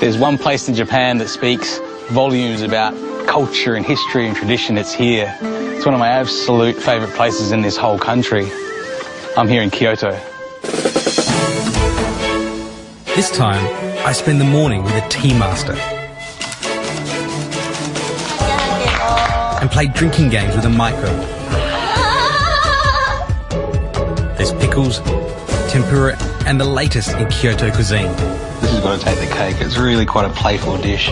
there's one place in Japan that speaks volumes about culture and history and tradition, it's here. It's one of my absolute favourite places in this whole country. I'm here in Kyoto. This time, I spend the morning with a tea master and play drinking games with a maiko. There's pickles, tempura, and the latest in Kyoto cuisine. This has got to take the cake. It's really quite a playful dish.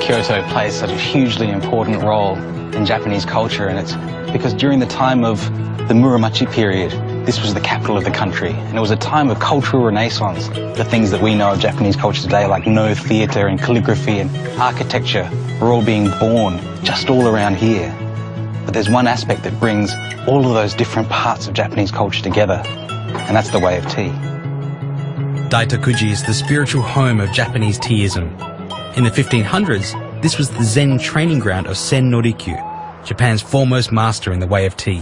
Kyoto plays such a hugely important role in Japanese culture, and it's because during the time of the Muromachi period, this was the capital of the country, and it was a time of cultural renaissance. The things that we know of Japanese culture today, like Noh theatre and calligraphy and architecture, are all being born just all around here. But there's one aspect that brings all of those different parts of Japanese culture together, and that's the way of tea. Daitokuji is the spiritual home of Japanese teaism. In the 1500s, this was the Zen training ground of Sen no Rikyu, Japan's foremost master in the way of tea.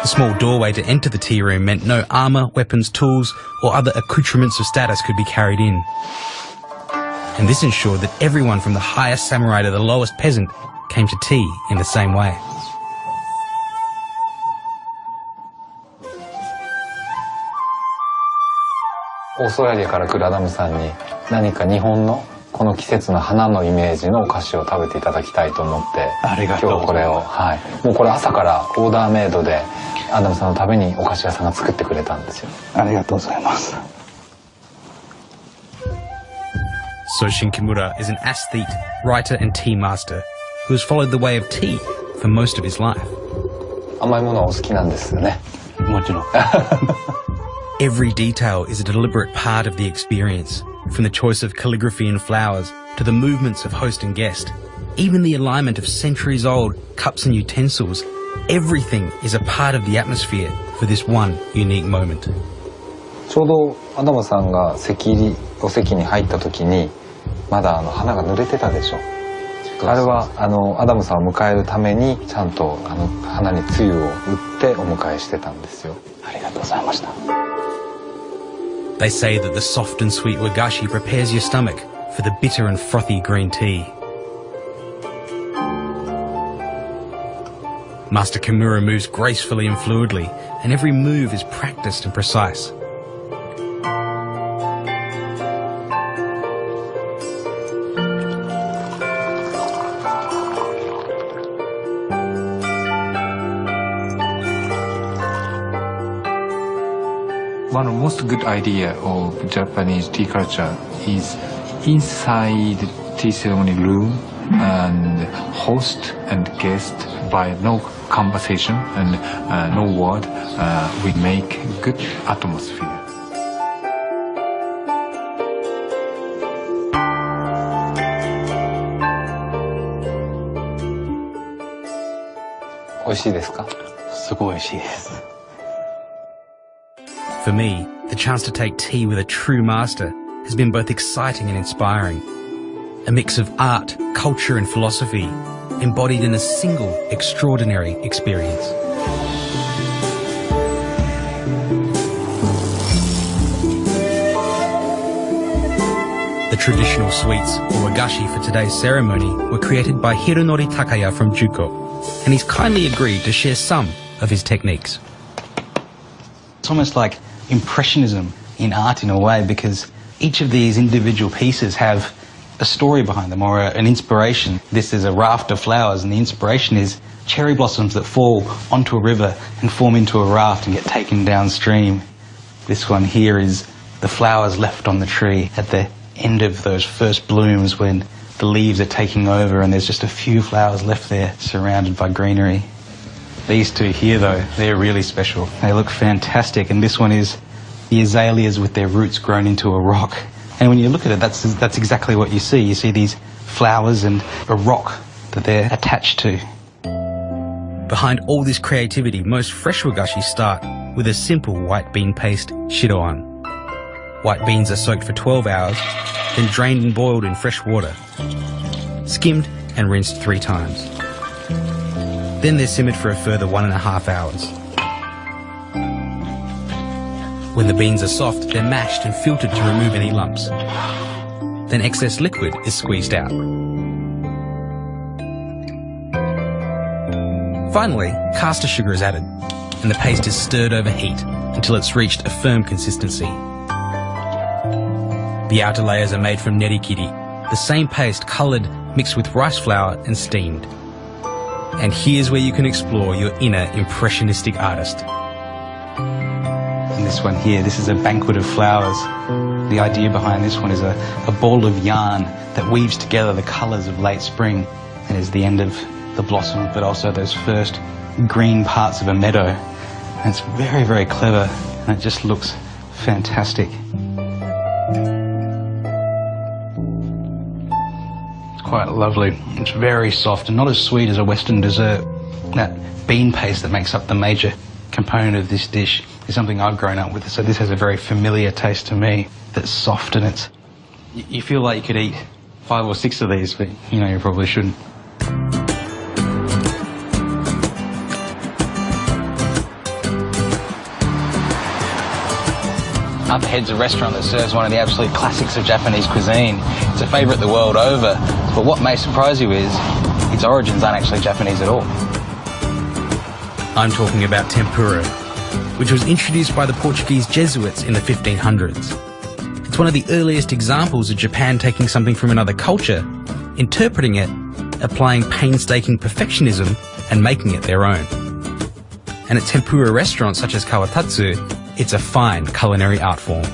The small doorway to enter the tea room meant no armour, weapons, tools, or other accoutrements of status could be carried in. And this ensured that everyone from the highest samurai to the lowest peasant came to tea in the same way.オーストラリアから来るアダムさんに何か日本のこの季節の花のイメージのお菓子を食べていただきたいと思って今日これを、もうこれ朝からオーダーメイドでアダムさんのためにお菓子屋さんが作ってくれたんですよ。ありがとうございます。Soshin Kimura is an aesthete, writer and tea master who has followed the way of tea for most of his life. 甘いものはお好きなんですよね。もちろん。Every detail is a deliberate part of the experience, from the choice of calligraphy and flowers to the movements of host and guest. Even the alignment of centuries-old cups and utensils, everything is a part of the atmosphere for this one unique moment. ちょうどアダムさんがお席に入った時にまだ花が濡れてたでしょ。あれはアダムさんを迎えるためにちゃんと花につゆを打ってお迎えしてたんですよ。ありがとうございました。They say that the soft and sweet wagashi prepares your stomach for the bitter and frothy green tea. Master Kimura moves gracefully and fluidly, and every move is practiced and precise. One of the most good idea of Japanese tea culture is inside tea ceremony room and host and guest by no conversation and no word we make good atmosphere. For me, the chance to take tea with a true master has been both exciting and inspiring. A mix of art, culture and philosophy, embodied in a single extraordinary experience. The traditional sweets, or wagashi, for today's ceremony were created by Hironori Takaya from Juko, and he's kindly agreed to share some of his techniques. It's almost like impressionism in art in a way, because each of these individual pieces have a story behind them or an inspiration. This is a raft of flowers, and the inspiration is cherry blossoms that fall onto a river and form into a raft and get taken downstream. This one here is the flowers left on the tree at the end of those first blooms when the leaves are taking over and there's just a few flowers left there surrounded by greenery. These two here though, they're really special. They look fantastic, and this one is the azaleas with their roots grown into a rock. And when you look at it, that's exactly what you see. You see these flowers and a rock that they're attached to. Behind all this creativity, most fresh wagashi start with a simple white bean paste shiroan. White beans are soaked for 12 hours, then drained and boiled in fresh water, skimmed and rinsed 3 times. Then they're simmered for a further 1.5 hours. When the beans are soft, they're mashed and filtered to remove any lumps. Then excess liquid is squeezed out. Finally, caster sugar is added, and the paste is stirred over heat until it's reached a firm consistency. The outer layers are made from nerikiri, the same paste coloured, mixed with rice flour and steamed. And here's where you can explore your inner impressionistic artist. And this one here, this is a banquet of flowers. The idea behind this one is a ball of yarn that weaves together the colours of late spring and is the end of the blossom, but also those first green parts of a meadow. And it's very, very clever, and it just looks fantastic. It's quite lovely. It's very soft and not as sweet as a Western dessert. That bean paste that makes up the major component of this dish is something I've grown up with, so this has a very familiar taste to me. That's soft, and it's... You feel like you could eat 5 or 6 of these, but you know you probably shouldn't. Up ahead's a restaurant that serves one of the absolute classics of Japanese cuisine. It's a favourite the world over, but what may surprise you is its origins aren't actually Japanese at all. I'm talking about tempura, which was introduced by the Portuguese Jesuits in the 1500s. It's one of the earliest examples of Japan taking something from another culture, interpreting it, applying painstaking perfectionism, and making it their own. And at tempura restaurants such as Kawatatsu, it's a fine culinary art form.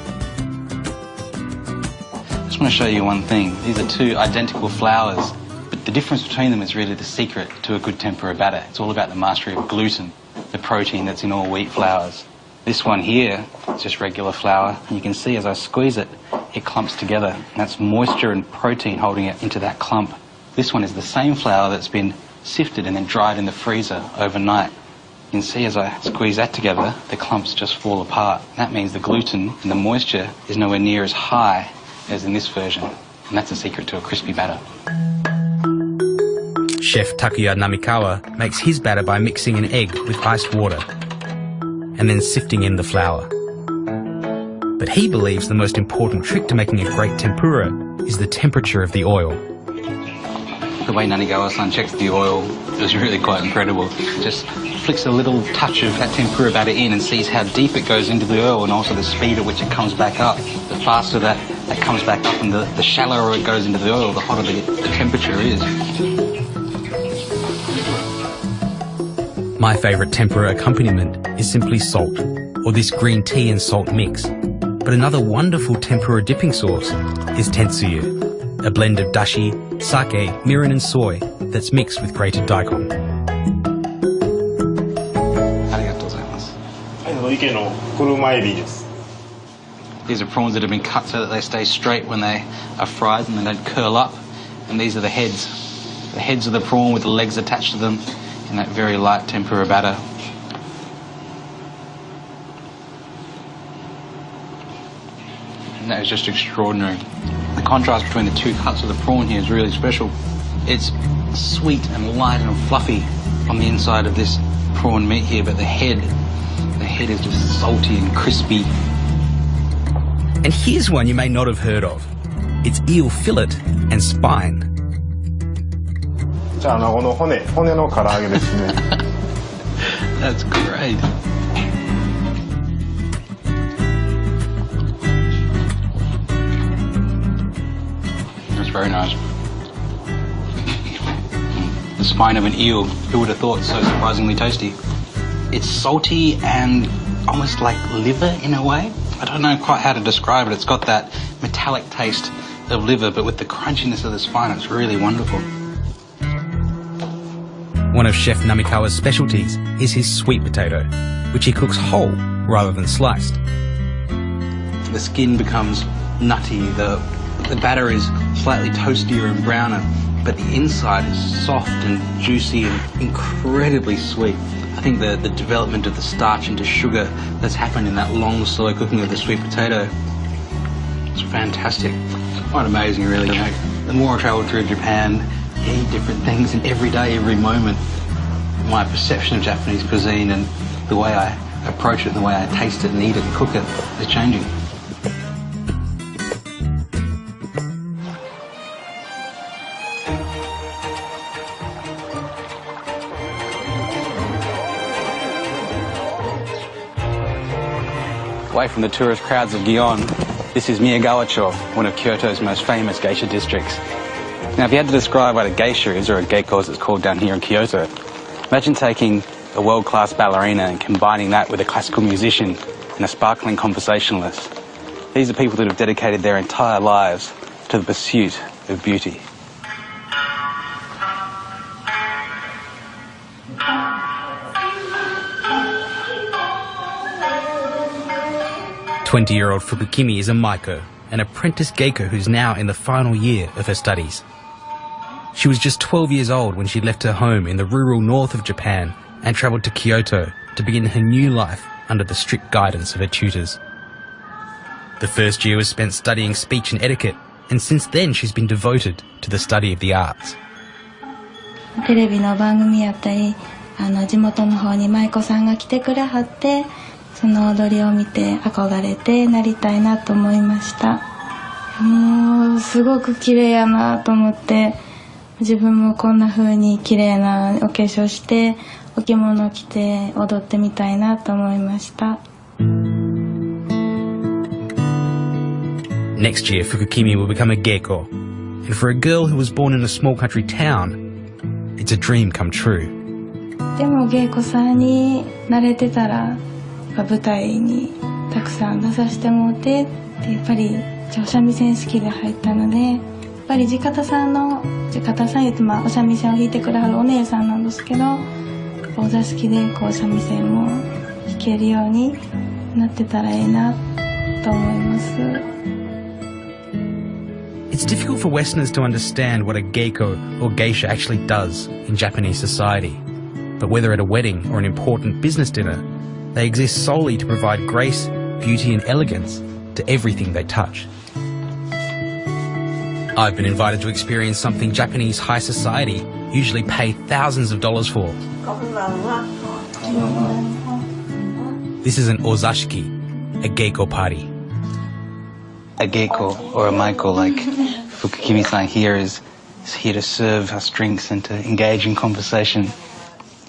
I just want to show you one thing. These are 2 identical flowers, but the difference between them is really the secret to a good tempura batter. It's all about the mastery of gluten, the protein that's in all wheat flours. This one here is just regular flour, and you can see as I squeeze it, it clumps together. And that's moisture and protein holding it into that clump. This one is the same flour that's been sifted and then dried in the freezer overnight. You can see as I squeeze that together, the clumps just fall apart. That means the gluten and the moisture is nowhere near as high as in this version. And that's the secret to a crispy batter. Chef Takuya Namikawa makes his batter by mixing an egg with iced water and then sifting in the flour. But he believes the most important trick to making a great tempura is the temperature of the oil. The way Nanigawa-san checks the oil is really quite incredible. Just flicks a little touch of that tempura batter in and sees how deep it goes into the oil and also the speed at which it comes back up. The faster that comes back up and the shallower it goes into the oil, the hotter the temperature is. My favourite tempura accompaniment is simply salt, or this green tea and salt mix. But another wonderful tempura dipping sauce is tentsuyu, a blend of dashi, sake, mirin and soy that's mixed with grated daikon. These are prawns that have been cut so that they stay straight when they are fried and they don't curl up. And these are the heads. The heads of the prawn with the legs attached to them in that very light tempura batter. And that is just extraordinary. The contrast between the 2 cuts of the prawn here is really special. It's sweet and light and fluffy on the inside of this prawn meat here, but the head is just salty and crispy. And here's one you may not have heard of. It's eel fillet and spine. That's great. That's very nice. The spine of an eel, who would have thought, so surprisingly tasty. It's salty and almost like liver in a way. I don't know quite how to describe it. It's got that metallic taste of liver, but with the crunchiness of the spine, it's really wonderful. One of Chef Namikawa's specialties is his sweet potato, which he cooks whole rather than sliced. The skin becomes nutty, the batter is slightly toastier and browner, but the inside is soft and juicy and incredibly sweet. I think the development of the starch into sugar that's happened in that long, slow cooking of the sweet potato is fantastic. Quite amazing, really. You know, the more I travel through Japan, I eat different things, and every day, every moment, my perception of Japanese cuisine and the way I approach it and the way I taste it and eat it and cook it is changing. Away from the tourist crowds of Gion, this is Miyagawa-cho, one of Kyoto's most famous geisha districts. Now, if you had to describe what a geisha is, or a geiko as it's called down here in Kyoto, imagine taking a world-class ballerina and combining that with a classical musician and a sparkling conversationalist. These are people that have dedicated their entire lives to the pursuit of beauty. "20-year-old Fukukimi is a maiko, an apprentice geiko who's now in the final year of her studies. She was just 12 years old when she left her home in the rural north of Japan and travelled to Kyoto to begin her new life under the strict guidance of her tutors. The first year was spent studying speech and etiquette, and since then she's been devoted to the study of the arts." テレビの番組やったり、地元の方に舞妓さんが来てくれはって、その踊りを見て憧れてなりたいなと思いました。もうすごく綺麗やなと思って、自分もこんな風に綺麗なお化粧してお着物を着て踊ってみたいなと思いました。 Next year, Fukukimi will become a geiko, and for a girl who was born in a small country town, it's a dream come true. でも芸妓さんに慣れてたら舞台にたくさん出させてもらってでやっぱりお三味線好きで入ったのでやっぱり地方さん言って、お三味線を弾いてくれはるお姉さんなんですけどお座敷でお三味線も弾けるようになってたらいいなと思います。 It's difficult for Westerners to understand what a geiko or geisha actually does in Japanese society, but whether at a wedding or an important business dinner, they exist solely to provide grace, beauty and elegance to everything they touch. I've been invited to experience something Japanese high society usually pay thousands of dollars for. This is an ozashiki, a geiko party. A geiko, or a maiko, like Fukukimi-san here, is here to serve us drinks and to engage in conversation.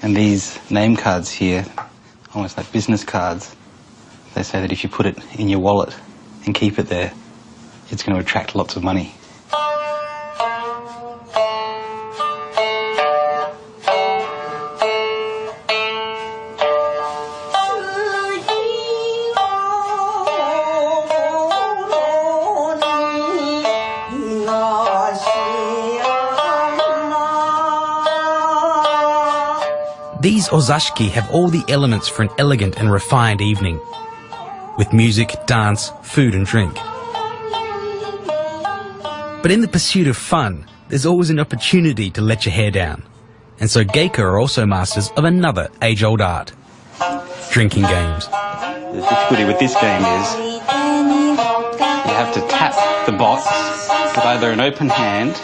And these name cards here, almost like business cards, they say that if you put it in your wallet and keep it there, it's going to attract lots of money. These ozashiki have all the elements for an elegant and refined evening, with music, dance, food and drink. But in the pursuit of fun, there's always an opportunity to let your hair down. And so geiko are also masters of another age-old art, drinking games. The difficulty with this game is you have to tap the box with either an open hand,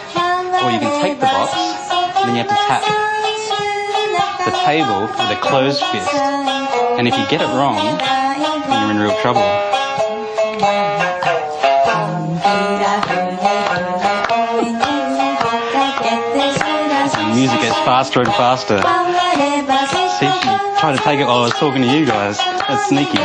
or you can take the box and then you have to tap the table with a closed fist. And if you get it wrong, then you're in real trouble. And music gets faster and faster. See, she tried to take it while I was talking to you guys. That's sneaky.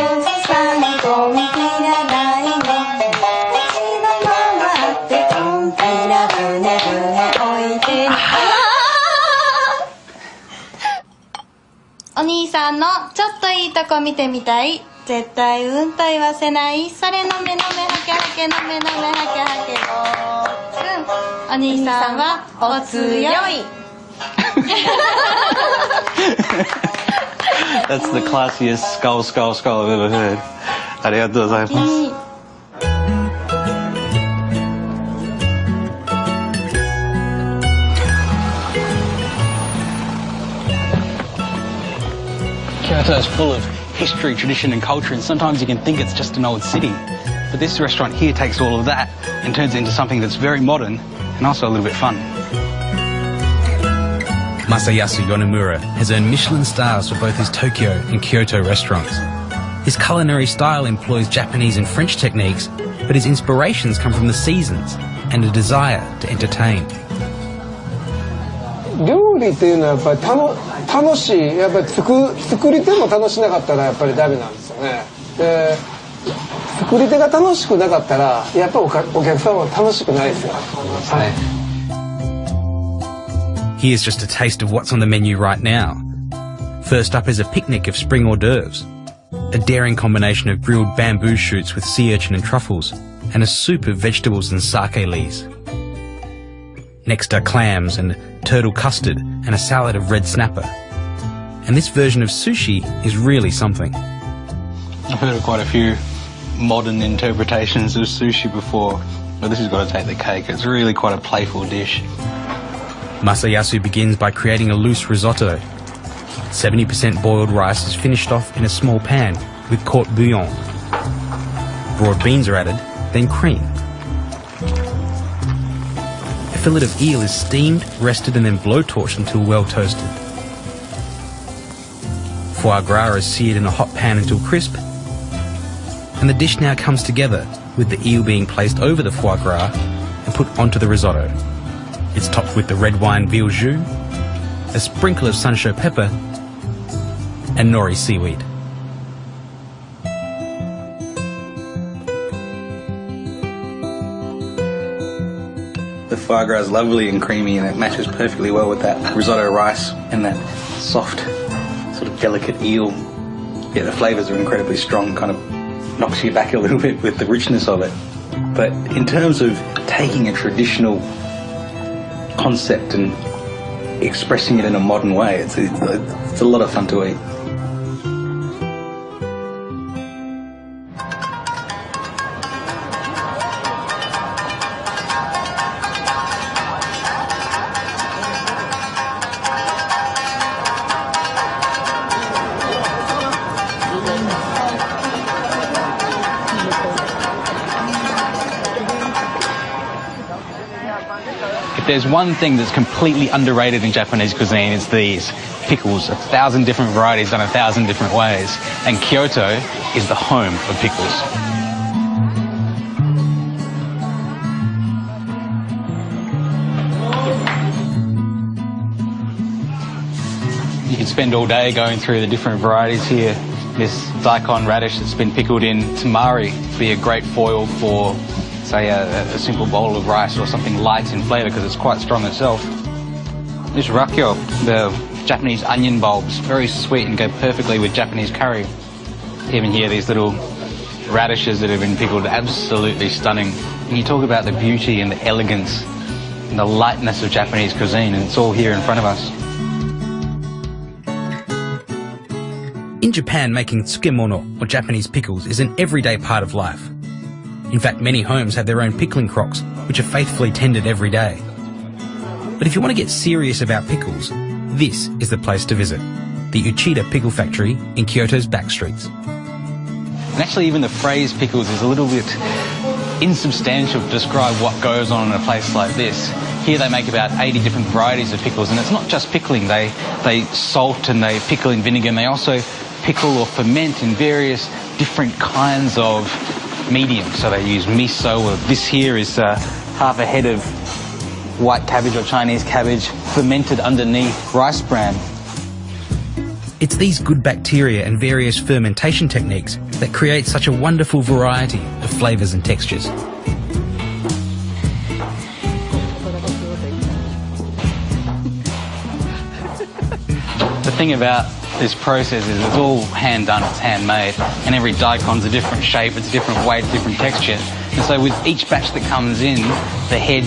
絶対うんと言わせないそれのめのめはけはけのめのめはけはけお兄さんはお強い。 That's the classiest skull I've ever heard. ありがとうございます。Kyoto is full of history, tradition and culture, and sometimes you can think it's just an old city. But this restaurant here takes all of that and turns it into something that's very modern and also a little bit fun. Masayasu Yonemura has earned Michelin stars for both his Tokyo and Kyoto restaurants. His culinary style employs Japanese and French techniques, but his inspirations come from the seasons and a desire to entertain. 料理っていうのはやっぱり楽しい、やっぱり作り手も楽しなかったらやっぱりダメなんですよね。で、作り手が楽しくなかったらやっぱりお客さんは楽しくないですよ。はい。Here's just a taste of what's on the menu right now. First up is a picnic of spring hors d'oeuvres, a daring combination of grilled bamboo shoots with sea urchin and truffles, and a soup of vegetables and sake leaves. Next are clams and turtle custard and a salad of red snapper. And this version of sushi is really something. I've heard of quite a few modern interpretations of sushi before, but this has got to take the cake. It's really quite a playful dish. Masayasu begins by creating a loose risotto. 70% boiled rice is finished off in a small pan with court bouillon. Broad beans are added, then cream. A fillet of eel is steamed, rested and then blowtorched until well toasted. Foie gras is seared in a hot pan until crisp. And the dish now comes together, with the eel being placed over the foie gras and put onto the risotto. It's topped with the red wine veal jus, a sprinkle of sansho pepper, and nori seaweed. The foie gras is lovely and creamy, and it matches perfectly well with that risotto rice and that soft, sort of delicate eel. Yeah, the flavours are incredibly strong, kind of knocks you back a little bit with the richness of it. But in terms of taking a traditional concept and expressing it in a modern way, it's a lot of fun to eat. If there's one thing that's completely underrated in Japanese cuisine, it's these pickles. 1,000 different varieties done 1,000 different ways. And Kyoto is the home of pickles. You can spend all day going through the different varieties here. This daikon radish that's been pickled in tamari would be a great foil for, say, a simple bowl of rice or something light in flavour because it's quite strong itself. This rakkyo, the Japanese onion bulbs, very sweet and go perfectly with Japanese curry. Even here, these little radishes that have been pickled, absolutely stunning. And you talk about the beauty and the elegance and the lightness of Japanese cuisine, and it's all here in front of us. In Japan, making tsukemono, or Japanese pickles, is an everyday part of life. In fact, many homes have their own pickling crocks, which are faithfully tended every day. But if you want to get serious about pickles, this is the place to visit, the Uchida Pickle Factory in Kyoto's back streets. And actually, even the phrase pickles is a little bit insubstantial to describe what goes on in a place like this. Here they make about 80 different varieties of pickles, and it's not just pickling. They salt and they pickle in vinegar, and they also pickle or ferment in various different kinds of medium. So they use miso, or this here is half a head of white cabbage or Chinese cabbage fermented underneath rice bran. It's these good bacteria and various fermentation techniques that create such a wonderful variety of flavours and textures. The thing about this process is it's all hand done, it's handmade, and every daikon's a different shape, it's a different weight, different texture. And so with each batch that comes in, the head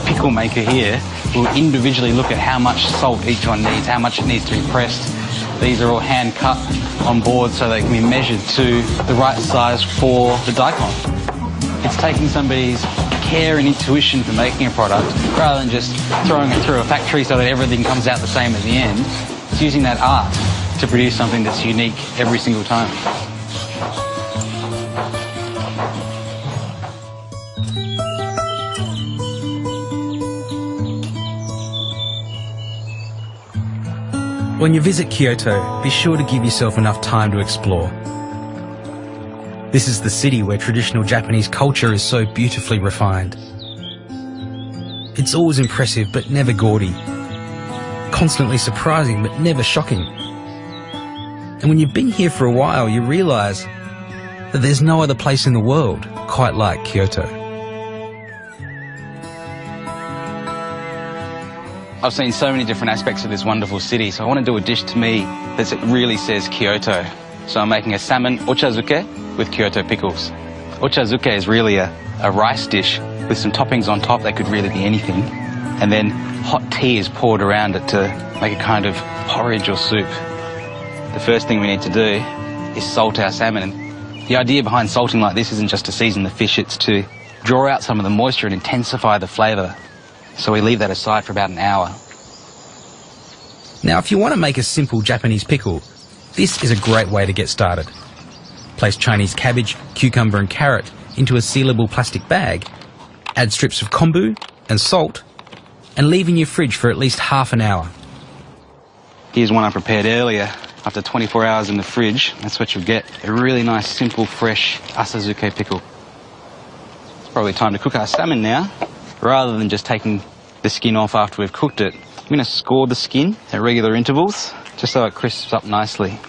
pickle maker here will individually look at how much salt each one needs, how much it needs to be pressed. These are all hand cut on board so they can be measured to the right size for the daikon. It's taking somebody's care and intuition for making a product rather than just throwing it through a factory so that everything comes out the same at the end. It's using that art to produce something that's unique every single time. When you visit Kyoto, be sure to give yourself enough time to explore. This is the city where traditional Japanese culture is so beautifully refined. It's always impressive but never gaudy, constantly surprising but never shocking. And when you've been here for a while, you realise that there's no other place in the world quite like Kyoto. I've seen so many different aspects of this wonderful city, so I want to do a dish to me that really says Kyoto. So I'm making a salmon ochazuke with Kyoto pickles. Ochazuke is really a rice dish with some toppings on top that could really be anything. And then hot tea is poured around it to make a kind of porridge or soup. The first thing we need to do is salt our salmon. And the idea behind salting like this isn't just to season the fish, it's to draw out some of the moisture and intensify the flavour. So we leave that aside for about an hour. Now, if you want to make a simple Japanese pickle, this is a great way to get started. Place Chinese cabbage, cucumber and carrot into a sealable plastic bag, add strips of kombu and salt, and leave in your fridge for at least half an hour. Here's one I prepared earlier. After 24 hours in the fridge, that's what you'll get. A really nice, simple, fresh asazuke pickle. It's probably time to cook our salmon now. Rather than just taking the skin off after we've cooked it, I'm going to score the skin at regular intervals, just so it crisps up nicely.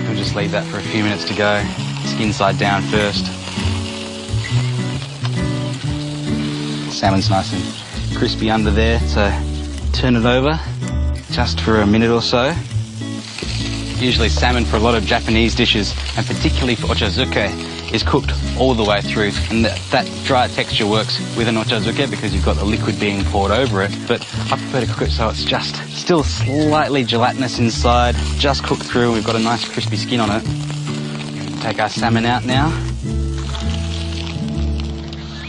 I'll just leave that for a few minutes to go. Skin side down first. Salmon's nice and crispy under there, so turn it over just for a minute or so. Usually salmon for a lot of Japanese dishes, and particularly for ochazuke, is cooked all the way through, and that dry texture works with an ochazuke because you've got the liquid being poured over it, but I prefer to cook it so it's just still slightly gelatinous inside, just cooked through, and we've got a nice crispy skin on it. Take our salmon out now.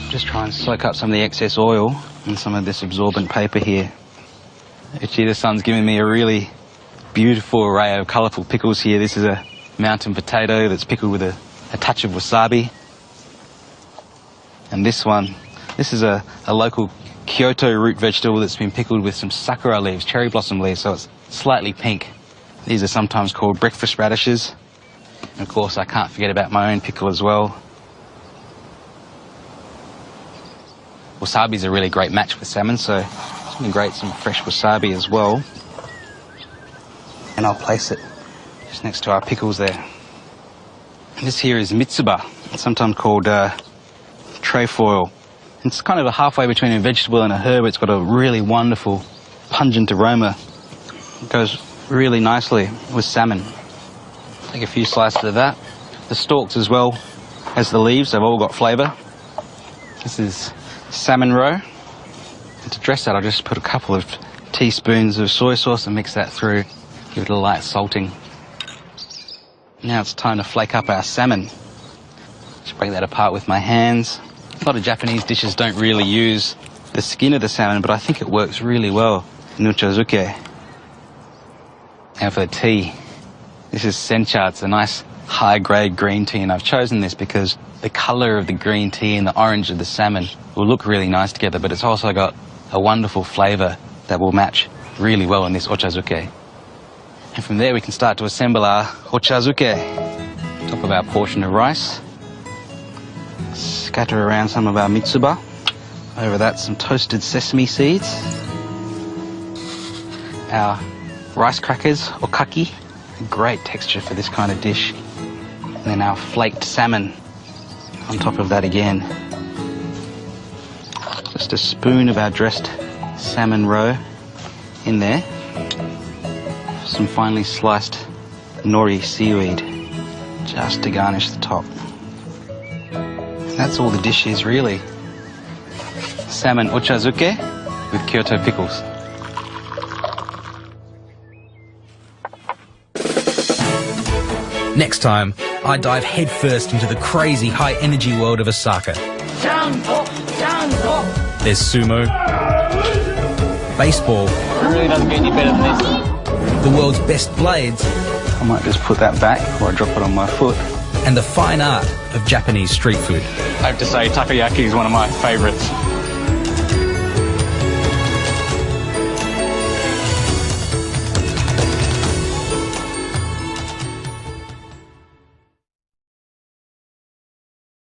Just try and soak up some of the excess oil and some of this absorbent paper here. Uchida-san's given me a really beautiful array of colourful pickles here. This is a mountain potato that's pickled with a touch of wasabi. And this is a local Kyoto root vegetable that's been pickled with some sakura leaves, cherry blossom leaves, so it's slightly pink. These are sometimes called breakfast radishes. And of course, I can't forget about my own pickle as well. Wasabi's a really great match with salmon, so it's going to grate some fresh wasabi as well. And I'll place it just next to our pickles there. This here is mitsuba, sometimes called trefoil. It's kind of a halfway between a vegetable and a herb. It's got a really wonderful, pungent aroma. It goes really nicely with salmon. Take a few slices of that. The stalks as well as the leaves, they've all got flavour. This is salmon roe. And to dress that, I'll just put a couple of teaspoons of soy sauce and mix that through. Give it a light salting. Now it's time to flake up our salmon. Just break that apart with my hands. A lot of Japanese dishes don't really use the skin of the salmon, but I think it works really well in ochazuke. Now for the tea. This is sencha. It's a nice high-grade green tea, and I've chosen this because the colour of the green tea and the orange of the salmon will look really nice together, but it's also got a wonderful flavour that will match really well in this ochazuke. And from there we can start to assemble our ochazuke. Top of our portion of rice. Scatter around some of our mitsuba. Over that some toasted sesame seeds. Our rice crackers, or kaki. Great texture for this kind of dish. And then our flaked salmon on top of that again. Just a spoon of our dressed salmon roe. in there. Some finely sliced nori seaweed just to garnish the top. And that's all the dish is really. Salmon ochazuke with Kyoto pickles. Next time, I dive headfirst into the crazy high-energy world of Osaka. There's sumo, baseball, It really doesn't get any better than this. the world's best blades, I might just put that back before I drop it on my foot. and the fine art of Japanese street food. I have to say, takoyaki is one of my favourites.